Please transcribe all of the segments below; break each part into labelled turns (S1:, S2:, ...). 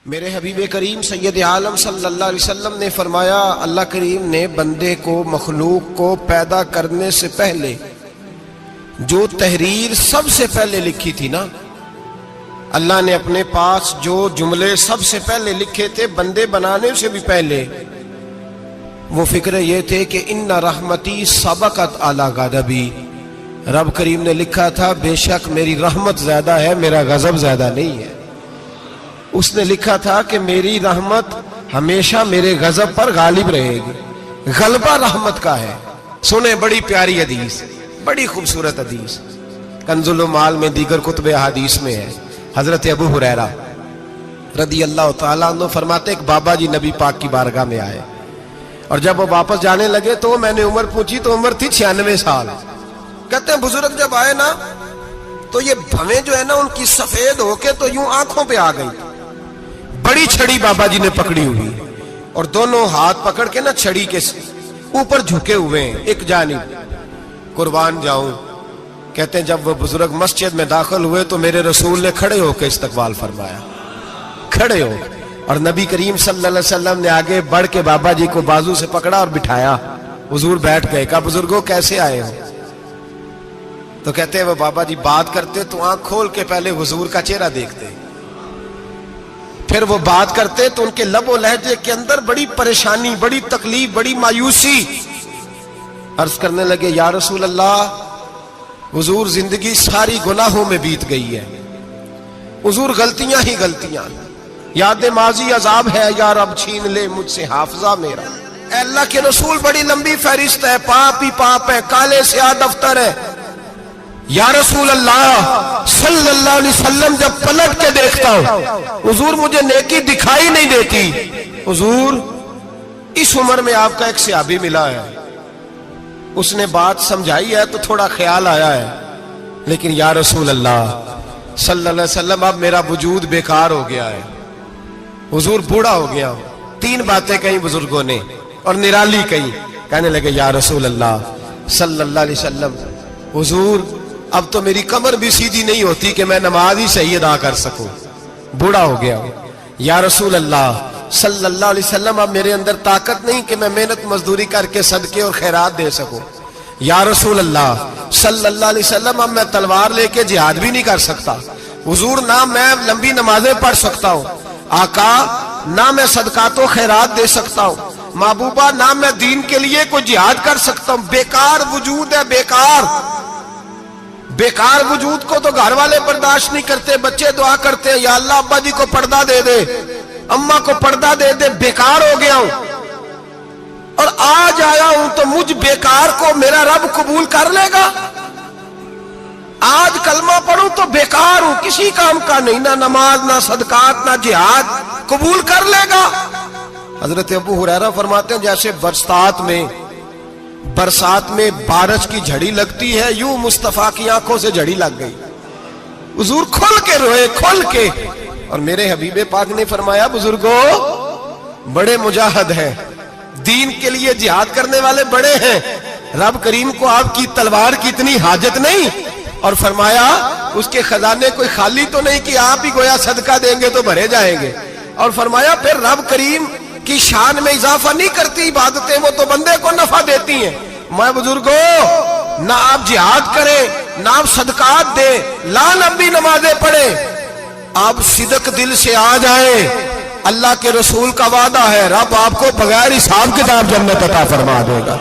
S1: میرے حبیب کریم سید عالم صلی اللہ علیہ وسلم نے فرمایا، اللہ کریم نے بندے کو، مخلوق کو پیدا کرنے سے پہلے جو تحریر سب سے پہلے لکھی تھی نا، اللہ نے اپنے پاس جو جملے سب سے پہلے لکھے تھے بندے بنانے سے بھی پہلے، وہ فکر یہ تھے کہ ان رحمتی سبقت اعلی غضبی، رب کریم نے لکھا تھا بے شک میری رحمت زیادہ ہے، میرا غضب زیادہ نہیں ہے۔ اس نے لکھا تھا کہ میری رحمت ہمیشہ میرے غضب پر غالب رہے گی، غلبہ رحمت کا ہے۔ سنیں بڑی پیاری حدیث، بڑی خوبصورت حدیث، کنز المال میں دیگر کتب احادیث میں ہے۔ حضرت ابو ہریرہ رضی اللہ تعالیٰ عنہ فرماتے ایک بابا جی نبی پاک کی بارگاہ میں آئے، اور جب وہ واپس جانے لگے تو میں نے عمر پوچھی تو عمر تھی 96 سال۔ کہتے ہیں بزرگ جب آئے نا تو یہ بھویں جو ہے نا ان کی سفید ہو کے تو یوں آنکھوں پہ آ گئی، بڑی چھڑی بابا جی نے پکڑی ہوئی اور دونوں ہاتھ پکڑ کے نا چھڑی کے اوپر جھکے ہوئے ہیں ایک جانب، قربان جاؤں۔ کہتے ہیں جب وہ بزرگ مسجد میں داخل ہوئے تو میرے رسول نے کھڑے ہو کے استقبال فرمایا، کھڑے ہو، اور نبی کریم صلی اللہ علیہ وسلم نے آگے بڑھ کے بابا جی کو بازو سے پکڑا اور بٹھایا، حضور بیٹھ گئے۔ کہا بزرگوں کیسے آئے ہو؟ تو کہتے ہیں وہ بابا جی بات کرتے تو آنکھ کھول کے پہلے حضور کا چہرہ دیکھتے، پھر وہ بات کرتے تو ان کے لب و لہجے کے اندر بڑی پریشانی، بڑی تکلیف، بڑی مایوسی۔ عرض کرنے لگے یا رسول اللہ، حضور زندگی ساری گناہوں میں بیت گئی ہے، حضور غلطیاں ہی غلطیاں، یاد ماضی عذاب ہے، یا رب چھین لے مجھ سے حافظہ میرا۔ اے اللہ کے رسول بڑی لمبی فہرست ہے، پاپ ہی پاپ ہے، کالے سیاہ دفتر ہے۔ یا رسول اللہ صلی اللہ علیہ وسلم جب پلٹ کے دیکھتا ہوں حضور مجھے نیکی دکھائی نہیں دیتی۔ حضور اس عمر میں آپ کا ایک صحابی ملا ہے، اس نے بات سمجھائی ہے تو تھوڑا خیال آیا ہے، لیکن یا رسول اللہ صلی اللہ علیہ وسلم اب میرا وجود بیکار ہو گیا ہے، حضور بوڑھا ہو گیا ہوں۔ تین باتیں کہیں بزرگوں نے اور نرالی کہیں، کہنے لگے یا رسول اللہ صلی اللہ علیہ وسلم، حضور اب تو میری کمر بھی سیدھی نہیں ہوتی کہ میں نماز ہی صحیح ادا کر سکوں، بوڑھا ہو گیا ہوں۔ یا رسول اللہ صلی اللہ علیہ وسلم اب میرے اندر طاقت نہیں کہ میں محنت مزدوری کر کے صدقے اور خیرات دے سکوں۔ یا رسول اللہ صلی اللہ علیہ وسلم اب میں تلوار لے کے جہاد بھی نہیں کر سکتا، حضور نہ میں لمبی نمازیں پڑھ سکتا ہوں، آقا نہ میں صدقات و خیرات دے سکتا ہوں، محبوبہ نہ میں دین کے لیے کوئی جہاد کر سکتا ہوں، بیکار وجود ہے، بیکار بیکار وجود کو تو گھر والے برداشت نہیں کرتے، بچے دعا کرتے ہیں یا اللہ ابا جی کو پردہ دے دے، اماں کو پردہ دے دے، بیکار ہو گیا ہوں، اور آج آیا ہوں تو مجھ بیکار کو میرا رب قبول کر لے گا؟ آج کلمہ پڑھوں تو بیکار ہوں، کسی کام کا نہیں، نہ نماز نہ صدقات نہ جہاد، قبول کر لے گا؟ حضرت ابو ہریرہ فرماتے ہیں جیسے برسات میں بارش کی جھڑی لگتی ہے، یوں مصطفیٰ کی آنکھوں سے جھڑی لگ گئی، حضور کھل کے روئے، کھل کے۔ اور میرے حبیب پاک نے فرمایا بزرگوں بڑے مجاہد ہیں، دین کے لیے جہاد کرنے والے بڑے ہیں، رب کریم کو آپ کی تلوار کی اتنی حاجت نہیں، اور فرمایا اس کے خزانے کوئی خالی تو نہیں کہ آپ ہی گویا صدقہ دیں گے تو بھرے جائیں گے، اور فرمایا پھر رب کریم کی شان میں اضافہ نہیں کرتی عبادتیں، وہ تو بندے کو نفع دیتی ہیں۔ میں بزرگوں نہ آپ جہاد کریں، نہ آپ صدقات دیں، لا لمبی نمازیں پڑھیں، آپ صدق دل سے آ جائیں، اللہ کے رسول کا وعدہ ہے رب آپ کو بغیر حساب کتاب جنت عطا فرما دے گا۔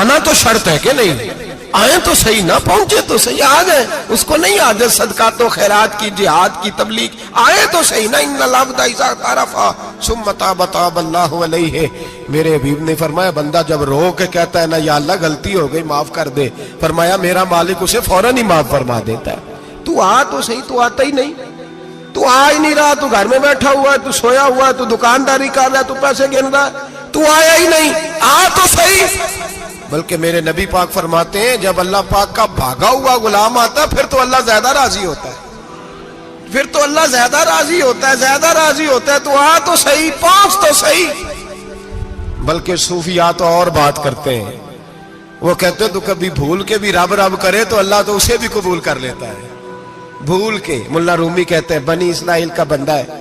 S1: آنا تو شرط ہے کہ نہیں؟ آئیں تو صحیح، نہ پہنچے تو صحیح، آ جائیں، اس کو نہیں عادت صدقات و خیرات کی، جہاد کی تبلیغ، آئے تو صحیح نا۔ ان العبد اذا تعرف ثم تاب تاب اللہ علیہ، میرے حبیب نے فرمایا بندہ جب رو کے کہتا ہے نا یا اللہ غلطی ہو گئی معاف کر دے، فرمایا میرا مالک اسے فوراً ہی معاف فرما دیتا ہے۔ تو آ تو صحیح، تو آتا ہی نہیں، تو آ ہی نہیں رہا، تو گھر میں بیٹھا ہوا ہے، تو سویا ہوا ہے، تو دکانداری کر رہا ہے، تو پیسے گن رہا ہے، تو آیا ہی نہیں، آ تو صحیح۔ بلکہ میرے نبی پاک فرماتے ہیں جب اللہ پاک کا بھاگا ہوا غلام آتا ہے پھر تو اللہ زیادہ راضی ہوتا ہے، پھر تو اللہ زیادہ راضی ہوتا ہے، زیادہ راضی ہوتا ہے، تو آ تو صحیح، پہنچ تو صحیح۔ بلکہ صوفیاء تو اور بات کرتے ہیں، وہ کہتے تو کبھی بھول کے بھی رب رب کرے تو اللہ تو اسے بھی قبول کر لیتا ہے، بھول کے۔ ملا رومی کہتے ہیں بنی اسرائیل کا بندہ ہے،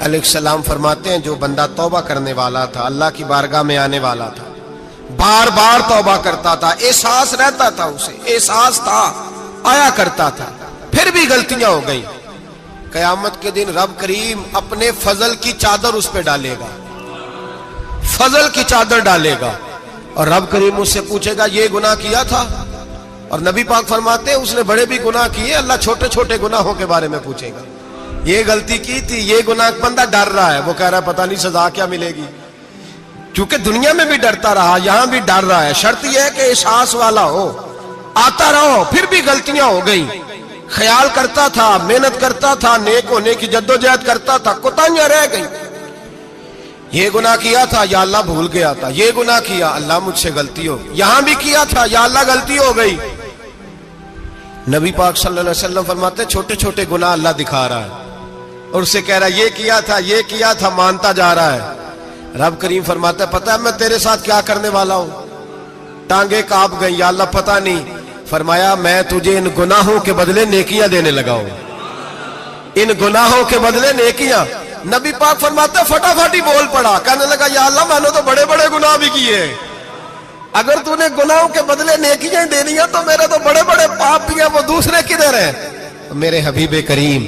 S1: علیہ السلام فرماتے ہیں جو بندہ توبہ کرنے والا تھا، اللہ کی بارگاہ میں آنے والا تھا، بار بار توبہ کرتا تھا، احساس رہتا تھا، اسے احساس تھا، آیا کرتا تھا، پھر بھی غلطیاں ہو گئی، قیامت کے دن رب کریم اپنے فضل کی چادر اس پہ ڈالے گا، فضل کی چادر ڈالے گا، اور رب کریم اس سے پوچھے گا یہ گناہ کیا تھا؟ اور نبی پاک فرماتے ہیں اس نے بڑے بھی گناہ کیے، اللہ چھوٹے چھوٹے گناہوں کے بارے میں پوچھے گا، یہ غلطی کی تھی، یہ گناہ، بندہ ڈر رہا ہے، وہ کہہ رہا ہے پتہ نہیں سزا کیا ملے گی، کیونکہ دنیا میں بھی ڈرتا رہا، یہاں بھی ڈر رہا ہے، شرط یہ ہے کہ احساس والا ہو، آتا رہو، پھر بھی غلطیاں ہو گئی، خیال کرتا تھا، محنت کرتا تھا، نیک ہونے کی جدوجہد کرتا تھا، کوتاہیاں رہ گئی، یہ گناہ کیا تھا یا اللہ بھول گیا تھا، یہ گناہ کیا اللہ مجھ سے غلطی ہو گئی، یہاں بھی کیا تھا یا اللہ غلطی ہو گئی۔ نبی پاک صلی اللہ علیہ وسلم فرماتے ہیں چھوٹے چھوٹے گناہ اللہ دکھا رہا ہے اور اسے کہہ رہا ہے یہ کیا تھا، مانتا جا رہا ہے۔ رب کریم فرماتا ہے پتہ ہے میں تیرے ساتھ کیا کرنے والا ہوں؟ ٹانگیں کانپ گئی، یا اللہ پتہ نہیں، فرمایا میں تجھے ان گناہوں کے بدلے نیکیاں دینے لگا ہوں، ان گناہوں کے بدلے نیکیاں۔ نبی پاک فرماتا ہے فٹافٹ ہی بول پڑا، کہنے لگا یا اللہ میں نے تو بڑے بڑے گناہ بھی کیے، اگر تو نے گناہوں کے بدلے نیکیاں دینی ہیں تو میرے تو بڑے بڑے پاپ بھی ہیں، وہ دوسرے کدھر ہیں؟ میرے حبیب کریم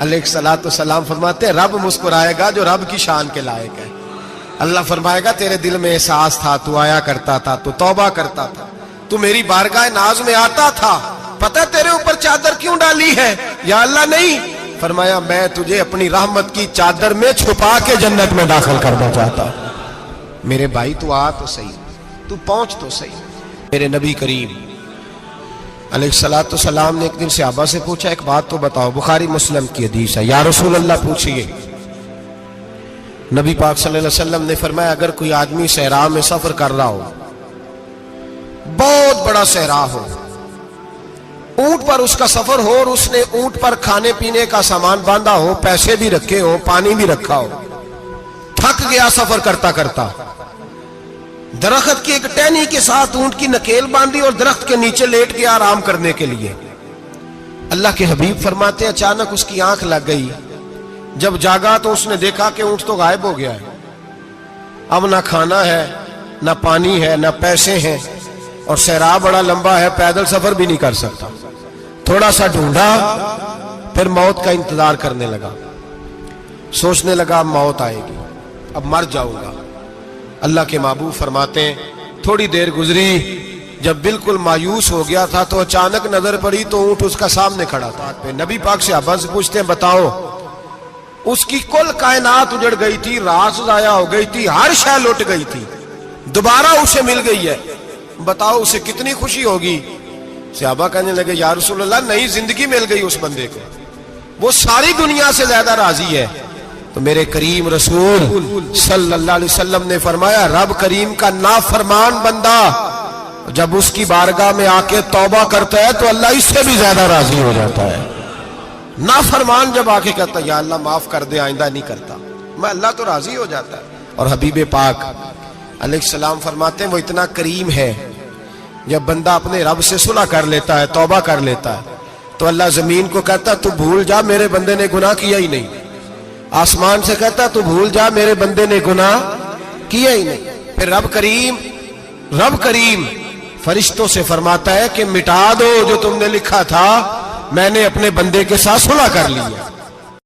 S1: علیہ الصلوۃ والسلام فرماتے ہیں رب مسکرائے گا جو رب کی شان کے لائق ہے، اللہ فرمائے گا تیرے دل میں احساس تھا، تو آیا کرتا تھا، تو توبہ کرتا تھا، تو میری بارگاہ ناز میں آتا تھا، پتہ تیرے اوپر چادر کیوں ڈالی ہے؟ یا اللہ نہیں، فرمایا میں تجھے اپنی رحمت کی چادر میں چھپا کے جنت میں داخل کرنا چاہتا ہوں۔ میرے بھائی تو آ تو صحیح، تو پہنچ تو صحیح۔ میرے نبی کریم علیہ الصلوۃ والسلام نے ایک دن صحابہ سے پوچھا ایک بات تو بتاؤ، بخاری مسلم کی حدیث ہے، یا رسول اللہ پوچھئے۔ نبی پاک صلی اللہ علیہ وسلم نے فرمایا اگر کوئی آدمی صحرا میں سفر کر رہا ہو، بہت بڑا صحرا ہو، اونٹ پر اس کا سفر ہو اور اس نے اونٹ پر کھانے پینے کا سامان باندھا ہو، پیسے بھی رکھے ہو، پانی بھی رکھا ہو، تھک گیا سفر کرتا کرتا، درخت کی ایک ٹہنی کے ساتھ اونٹ کی نکیل باندھی اور درخت کے نیچے لیٹ گیا آرام کرنے کے لیے۔ اللہ کے حبیب فرماتے ہیں اچانک اس کی آنکھ لگ گئی، جب جاگا تو اس نے دیکھا کہ اونٹ تو غائب ہو گیا ہے، اب نہ کھانا ہے، نہ پانی ہے، نہ پیسے ہیں، اور صحرا بڑا لمبا ہے، پیدل سفر بھی نہیں کر سکتا۔ تھوڑا سا ڈھونڈا، پھر موت کا انتظار کرنے لگا، سوچنے لگا اب موت آئے گی، اب مر جاؤں گا۔ اللہ کے محبوب فرماتے ہیں تھوڑی دیر گزری، جب بالکل مایوس ہو گیا تھا تو اچانک نظر پڑی تو اونٹ اس کا سامنے کھڑا تھا۔ نبی پاک سے صحابہ سے پوچھتے ہیں بتاؤ، اس کی کل کائنات اجڑ گئی تھی، راز ضائع ہو گئی تھی، ہر شے لٹ گئی تھی، دوبارہ اسے مل گئی ہے، بتاؤ اسے کتنی خوشی ہوگی؟ صحابہ کہنے لگے یا رسول اللہ نئی زندگی مل گئی اس بندے کو، وہ ساری دنیا سے زیادہ راضی ہے۔ تو میرے کریم رسول صلی اللہ علیہ وسلم نے فرمایا رب کریم کا نافرمان بندہ جب اس کی بارگاہ میں آ کے توبہ کرتا ہے تو اللہ اس سے بھی زیادہ راضی ہو جاتا ہے۔ نافرمان جب آ کے کہتا ہے یا اللہ معاف کر دے، آئندہ نہیں کرتا، میں اللہ تو راضی ہو جاتا ہے۔ اور حبیب پاک علیہ السلام فرماتے ہیں وہ اتنا کریم ہے، جب بندہ اپنے رب سے صلح کر لیتا ہے، توبہ کر لیتا ہے، تو اللہ زمین کو کہتا ہے تو بھول جا میرے بندے نے گناہ کیا ہی نہیں، آسمان سے کہتا ہے تو بھول جا میرے بندے نے گناہ کیا ہی نہیں۔ پھر رب کریم فرشتوں سے فرماتا ہے کہ مٹا دو جو تم نے لکھا تھا، میں نے اپنے بندے کے ساتھ صلح کر لی ہے۔